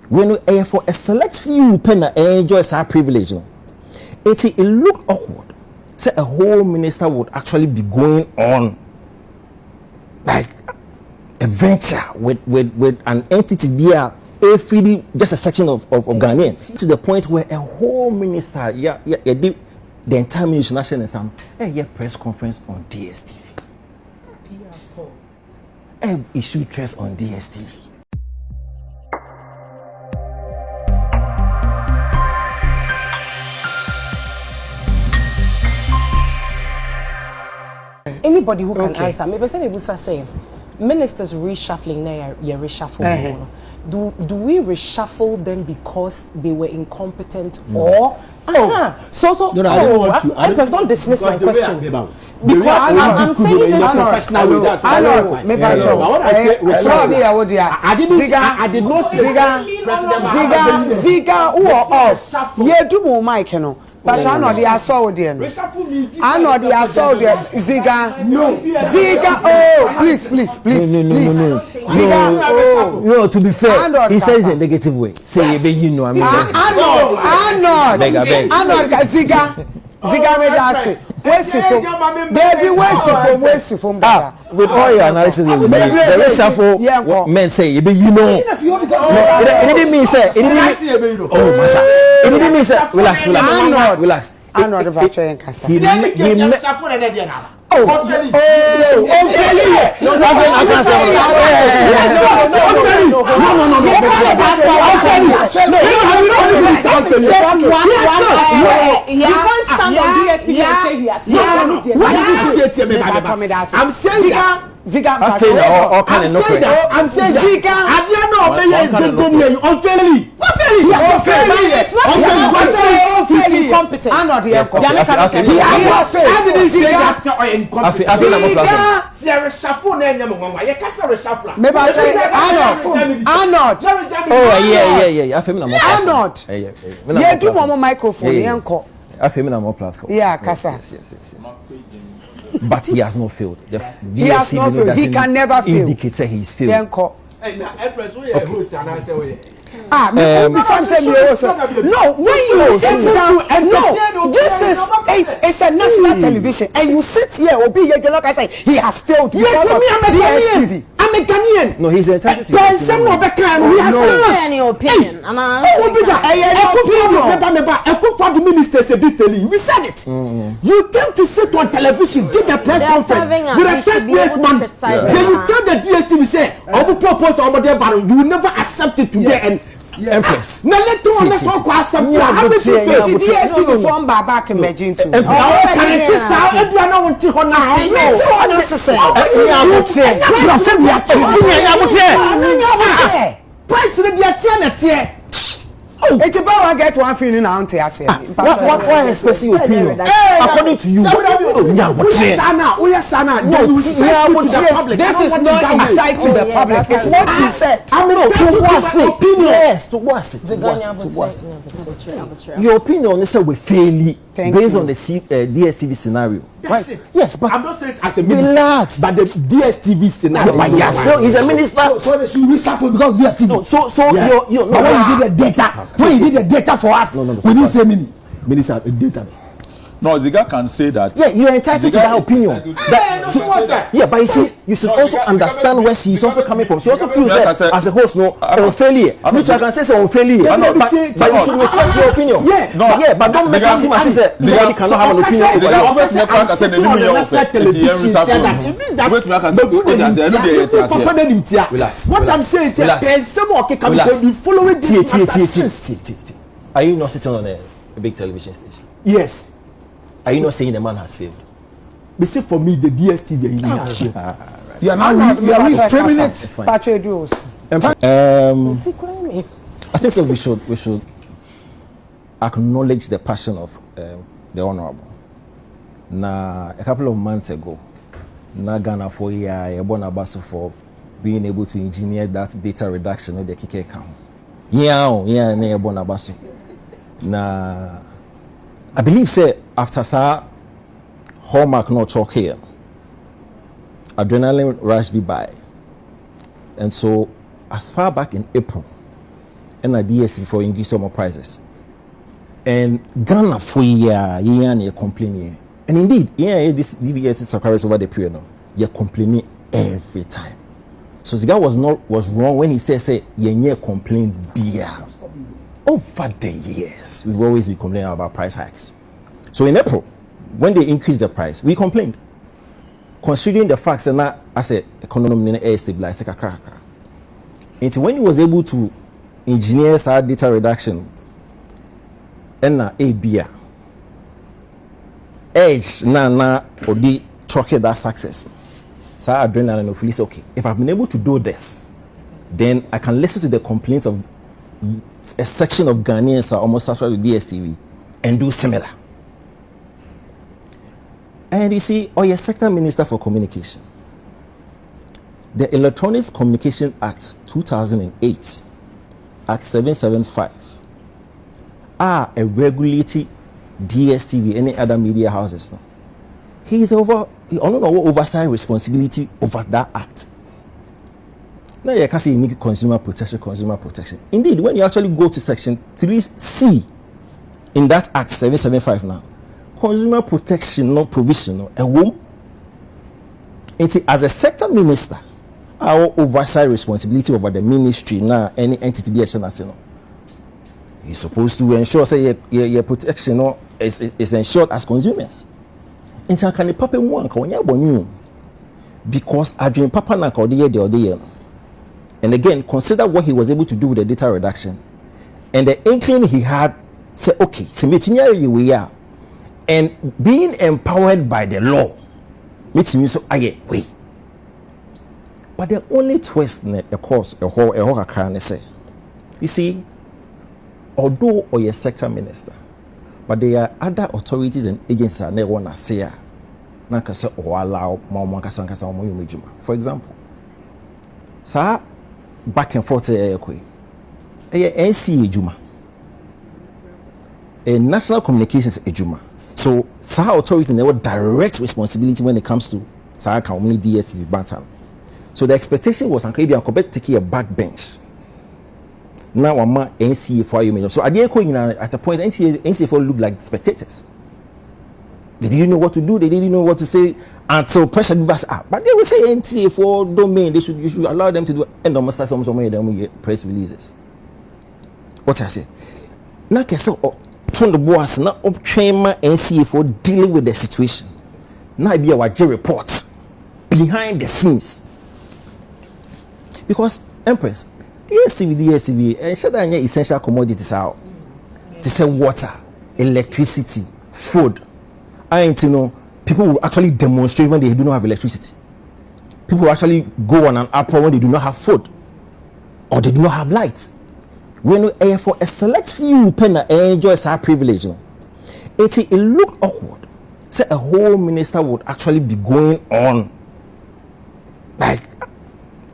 when for a select few pen enjoy our privilege, no, it looked awkward. Say a whole minister would actually be going on like a venture with an entity there, feeding just a section of Ghanaians to the point where a whole minister, did the entire ministry national some press conference on DStv. Issue press on DStv. Anybody who can answer, maybe some people are saying, ministers reshuffling now, reshuffle. Do we reshuffle them because they were incompetent or? Empress, don't dismiss my question. Because I'm saying this is I did not Ziga who are off. Yeah, do Mike, you know. But I know the assault there. I know the assault there. Ziga. No. Ziga. Oh, please. No. Ziga. Oh. No, to be fair, he says in a negative way. Say, you know, I mean. I know. Ziga made us. Where's it from? Baby, where's it from? With all your analysis, the reshuffle men say, you know. It didn't mean say. It didn't mean. Oh, massa. It didn't mean say. Relax. I know the virtue and Casa. I'm saying Ziga, I'm saying Ziga. I didn't know unfairly. Incompetent. I'm not the But he has not failed. He has not failed. He can never fail. Indicates that he's failed. No, when you sit down, this is it's a national television, and you sit here, Obi Yegelok, I say he has failed because of DStv. I'm a Ghanaian. No, he's entitled to. He has no any opinion. The minister said we said it. You came to sit on television, did a press conference with a press man. Then you tell the DStv say, I will propose over there, but you will never accept it today and Empress. Now let's talk accept DStv from Baba can imagine too. It's about I get one feeling out here. Why expressing your opinion? According to you, this is not insight to the public. It's what you said. To what's it? Your opinion is we fairly based on the DStv scenario. That's it. Yes, but I'm not saying as a minister, relax. but the DStv scenario. But yes, he's a minister. So they should reshuffle because DStv. No, you when you did the data, when you did the data for us, we didn't say minister data. No, Ziga can say that. Yeah, you're entitled to that opinion. Yeah, but you see, you should also understand where she's also coming from. She also feels that as a host, unfairly. Which I can say so unfairly. But you should respect your opinion. Yeah, but don't make it seem as if somebody cannot have an opinion. What I'm saying is that there's someone who can be following this. Are you not sitting on a big television station? Yes. Are you not saying the man has failed? But see, for me, the DStv has failed. You are not reframing it. I think so. We should acknowledge the passion of the honorable. Now, a couple of months ago, Ghana for for being able to engineer that data reduction of the Kike account. Now, I believe say after hallmark not talk here, adrenaline rush be by, and so as far back in April, and a DStv for increase some prices. And Ghana for year complaining. And indeed, this DVS subscribers over the period now, you're complaining every time. So the guy was wrong when he said you complaints beer. Over the years, we've always been complaining about price hikes. So in April, when they increased the price, we complained. Considering the facts and that as a economy air stabilized, and when he was able to engineer our data reduction and a beer edge na or the truck that success. So I adrenaline of Felice, okay, if I've been able to do this, then I can listen to the complaints of a section of Ghanaians are almost subscribed to DStv and do similar. And you see, your sector minister for communication, the Electronics Communication Act 2008, Act 775, are a regulating DStv, any other media houses now. He only know oversight responsibility over that act. Now you can say you need consumer protection. Indeed, when you actually go to section 3C in that act 775 now, consumer protection no provision no a womb. As a sector minister, our oversight responsibility over the ministry now any entity be action as you know. You're supposed to ensure say your protection no is ensured as consumers. And so can the papa one can you because I dream papa na the year. And again, consider what he was able to do with the data reduction and the inkling he had. Say okay, so we are and being empowered by the law makes me so wait. But the only twist of course a whole can say you see, although or your sector minister, but there are other authorities and agencies that never want to say or allow for example, sir, back and forth NCA Juma, a national communications ejuma. So sir authority never direct responsibility when it comes to sir community DStv bantam. So the expectation was Uncle Bian taking a backbench. Now I'm NCA for you. So at a point NCA for looked like spectators. They didn't know what to do, they didn't know what to say until pressure was up. But they will say NCA for domain, you should allow them to do and almost some of them get press releases. What I say? Now can say turn the boss now up train my NCA for dealing with the situation. Now be our report behind the scenes. Because Empress, DStv, and shut down your essential commodities out. To say water, electricity, food. People will actually demonstrate when they do not have electricity. People will actually go on an uproar when they do not have food or they do not have light. When for a select few people enjoy our privilege, it looked awkward. Say a whole minister would actually be going on like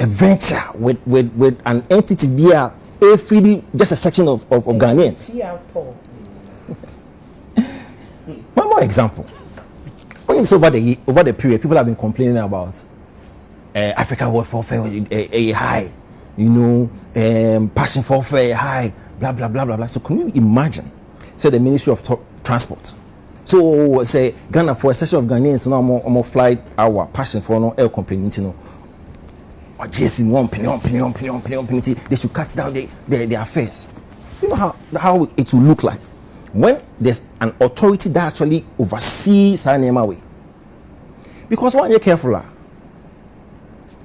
a venture with an entity there, just a section of Ghanaians. One more example. When it's over the period, people have been complaining about Africa World Warfare a high, passion for a high, blah blah blah blah blah. So can you imagine? Say the Ministry of Transport. So say Ghana for a section of Ghanaians now more flight hour passion for no air complaining or just in one penny, they should cut down their affairs. You know how it will look like when there's an authority that actually oversees our way. Because when you're careful,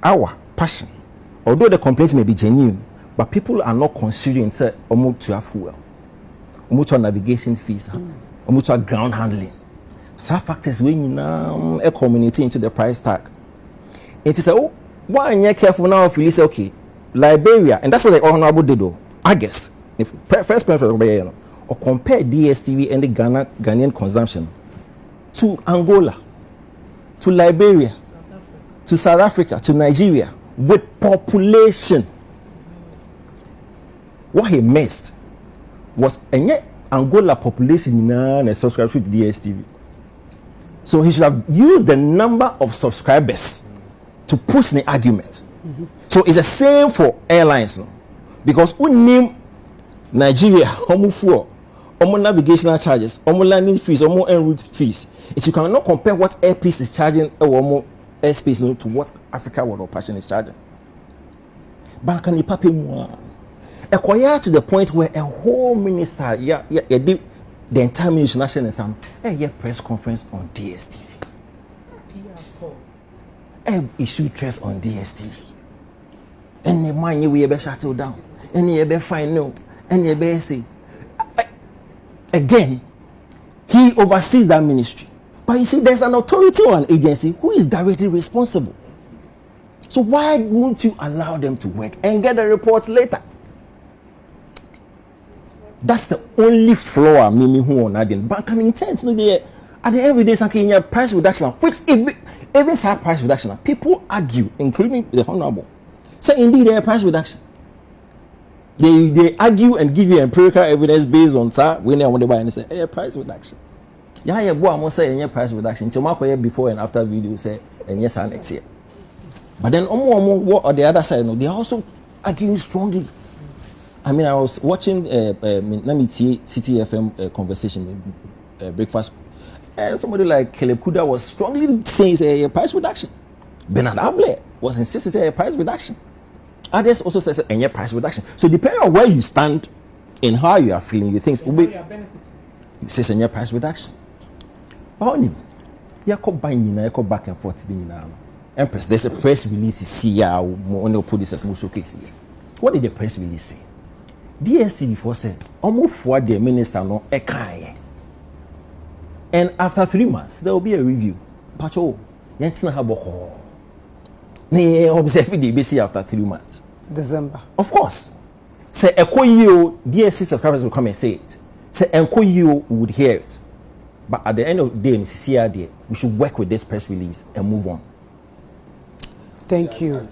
our passion, although the complaints may be genuine, but people are not considering say to have fuel, to navigation fees, to ground handling. Some factors when you now a community into the price tag. It is when you're careful now, if you say okay, Liberia, and that's what the Honorable did though. I guess if first preference or compare DStv and the Ghanaian consumption to Angola, to Liberia, to South Africa, to Nigeria with population. What he missed was Angola population and subscribe to DStv. So he should have used the number of subscribers to push the argument. So it's the same for airlines now. Because we name Nigeria, almost navigational charges, almost landing fees, almost en route fees. If you cannot compare what Airpeace is charging almost airspace to what Africa World of Passion is charging. But can you pay more? To the point where a whole minister, did the entire ministry national exam, a press conference on DStv. Issue press on DStv. And the money we ever shut down. And you ever find no. And you ever say. Again, he oversees that ministry. But you see, there's an authority or an agency who is directly responsible. So why won't you allow them to work and get the reports later? That's the only flaw Mimi who on again. But can intent no there at the end of the day something in price reduction, which even have price reduction, people argue, including the honorable, say indeed there price reduction. They argue and give you empirical evidence based on that when they want to buy and say price reduction. Yeah, boy, I'm say price reduction. So my before and after video say and yes and next year. But then what on the other side, they are also arguing strongly. I mean, I was watching City FM conversation, breakfast, and somebody like Caleb Kuda was strongly saying a price reduction. Bernard Avle was insisting a price reduction. Others also says a price reduction. So depending on where you stand and how you are feeling, you think it says a price reduction. Only you could buy back and forth. Empress, there's a press release. See, when put this as more showcases. What did the press release say? DStv for said almost for the minister no ekaye. And after 3 months, there will be a review. Pacho, yentina haboko. Ne observe the BC after 3 months. December. Of course. Say Ekoyo DSC subscribers will come and say it. Say Ekoyo would hear it. But at the end of the day, we should work with this press release and move on. Thank you.